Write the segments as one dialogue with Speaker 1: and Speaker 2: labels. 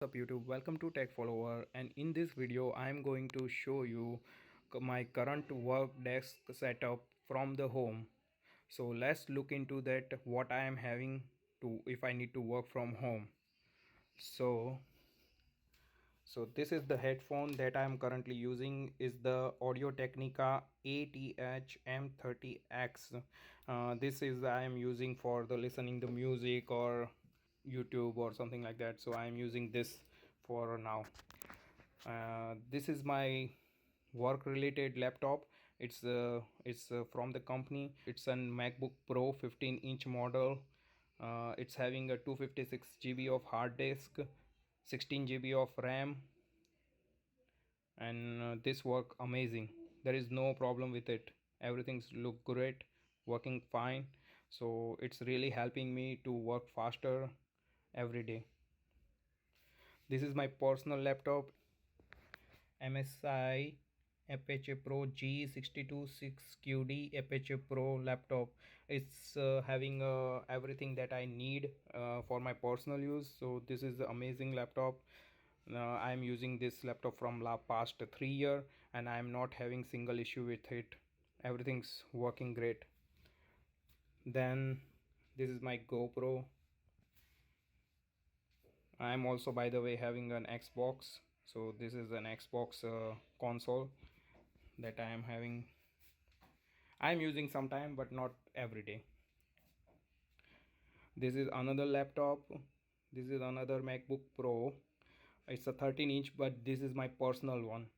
Speaker 1: up YouTube, welcome to Tech Follower, and in this video I am going to show you my current work desk setup from the home. So let's look into that, what I am having to if I need to work from home. So this is the headphone that I am currently using, is the Audio-Technica ATH M30X. This is I am using for the listening the music or YouTube or something like that. So I am using this for now. This is my work related laptop. It's from the company. It's an MacBook Pro 15-inch model. It's having a 256 GB of hard disk, 16 GB of RAM, and this work amazing. There is no problem with it. Everything's look great, working fine. So it's really helping me to work faster every day. This is my personal laptop, MSI Apache Pro G626QD Apache Pro laptop. It's having everything that I need for my personal use. So this is the amazing laptop. I am using this laptop from past 3 years and I am not having single issue with it. Everything's working great. Then this is my GoPro. I am also, by the way, having an Xbox. So this is an Xbox console that I am having. I am using sometime but not every day. This is another laptop. This is another MacBook Pro. It's a 13-inch, but this is my personal one.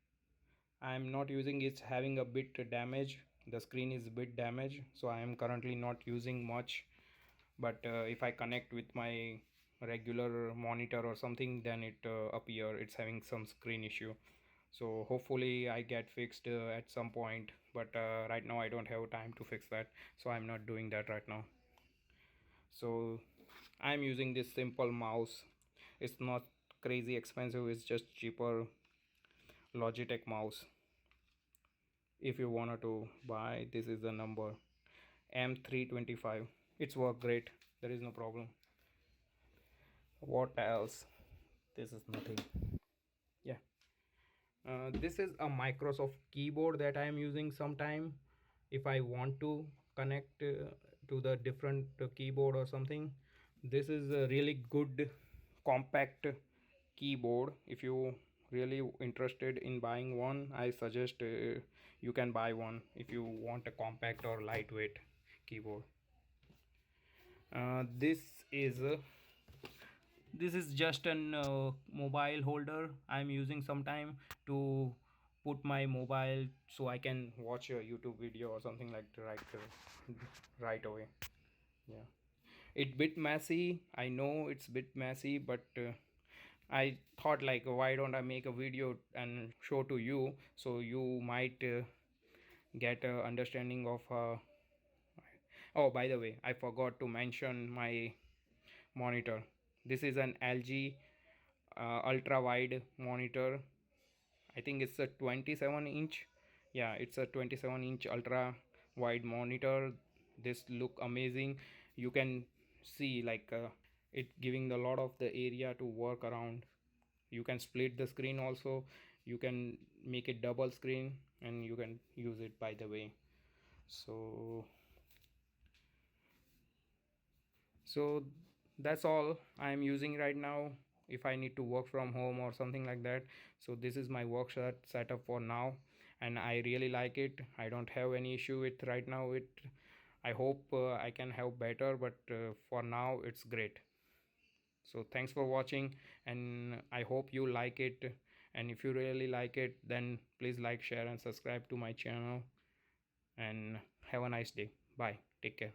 Speaker 1: I am not using, it's having a bit damage. The screen is a bit damaged, so I am currently not using much. But if I connect with my regular monitor or something, then it appear it's having some screen issue. So hopefully I get fixed at some point, but right now I don't have time to fix that, so I'm not doing that right now. So I'm using this simple mouse. It's not crazy expensive, it's just cheaper Logitech mouse. If you wanted to buy, this is the number M325. It's work great, there is no problem. What else? This is nothing. Yeah, this is a Microsoft keyboard that I am using sometime if I want to connect to the different keyboard or something. This is a really good compact keyboard. If you really interested in buying one, I suggest you can buy one if you want a compact or lightweight keyboard. This is just an mobile holder I'm using sometime to put my mobile so I can watch a YouTube video or something like that right away. Yeah, it's bit messy, I know it's bit messy, but I thought like, why don't I make a video and show to you, so you might get a understanding of oh, by the way, I forgot to mention my monitor. This is an LG ultra wide monitor. I think it's a 27-inch. Yeah, it's a 27-inch ultra wide monitor. This look amazing. You can see like it giving a lot of the area to work around. You can split the screen also, you can make it double screen, and you can use it, by the way. So that's all I am using right now if I need to work from home or something like that. So this is my work setup for now, and I really like it. I don't have any issue with right now. I hope I can have better, but for now it's great. So thanks for watching, and I hope you like it. And if you really like it, then please like, share and subscribe to my channel, and have a nice day. Bye, take care.